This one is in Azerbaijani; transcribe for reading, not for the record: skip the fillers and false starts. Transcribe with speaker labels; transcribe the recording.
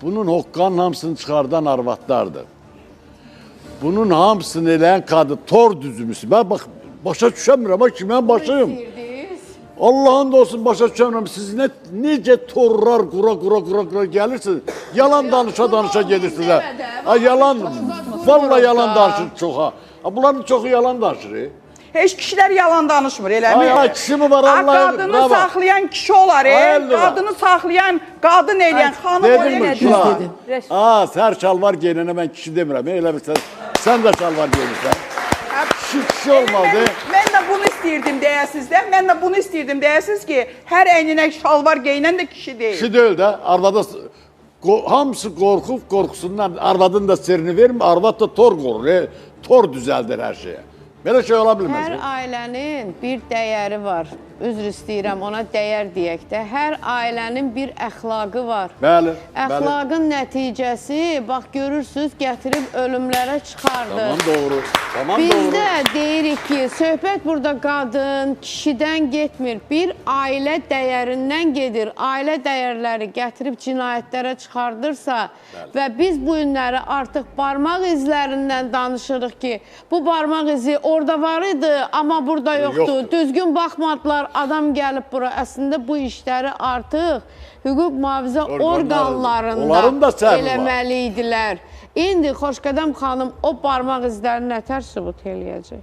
Speaker 1: Bunun hoqqanın hamısını çıxardan arvadlardır. Bunun hamısını eləyən qadın tor düzümüsü. Ben bak başa düşəmirəm ha ki, mən başayım. Allah'ın da olsun başa düşəmirəm. Siz necə torlar qura gelirsiniz. Yalan danışa gelirsiniz ha. Ha yalan, vallahi yalan danışır çox ha. Bunların çoxu yalan danışır.
Speaker 2: Heç kişilər yalan danışmır, eləmi?
Speaker 1: Ay, kişi mi var Allah'a?
Speaker 2: Qadını saxlayan kişi olar, qadını saxlayan, qadın eləyən, xanım
Speaker 1: Dedin mi?
Speaker 2: eləyən.
Speaker 1: Hər şalvar giyinənə mən kişi demirəm. Elə bilsən, sən də şalvar giyinirsən. Kişi olmalı.
Speaker 2: Mən də bunu istəyirdim deyəsiz də. Mən də bunu istəyirdim deyəsiz ki, hər əyninə şalvar geyinən də kişi deyil.
Speaker 1: Kişi deyil də, arvada hamısı qorxusundan arvadın da sirrini vermir, arvad da tor qorur, tor düzəldir hər şeyə. Belə şey ola bilməz.
Speaker 3: Hər ailənin bir dəyəri var. Üzr istəyirəm, ona dəyər deyək də. Hər ailənin bir əxlaqı var.
Speaker 1: Bəli.
Speaker 3: Əxlaqın nəticəsi, bax görürsünüz, gətirib ölümlərə çıxardır.
Speaker 1: Tamam doğru. Tamam
Speaker 3: Biz
Speaker 1: doğru.
Speaker 3: də deyirik ki, söhbət burada qadın, kişidən getmir. Bir ailə dəyərindən gedir. Ailə dəyərləri gətirib cinayətlərə çıxardırsa və biz bu günləri artıq barmaq izlərindən danışırıq ki, bu barmaq izi orada var idi, amma burada yoxdur. Düzgün baxmadılar, adam gəlib bura. Əslində bu işləri artıq hüquq mühafizə orqanlarında eləməliydilər. İndi Xoşqədəm xanım o barmaq izlərini nətər sübut eləyəcək?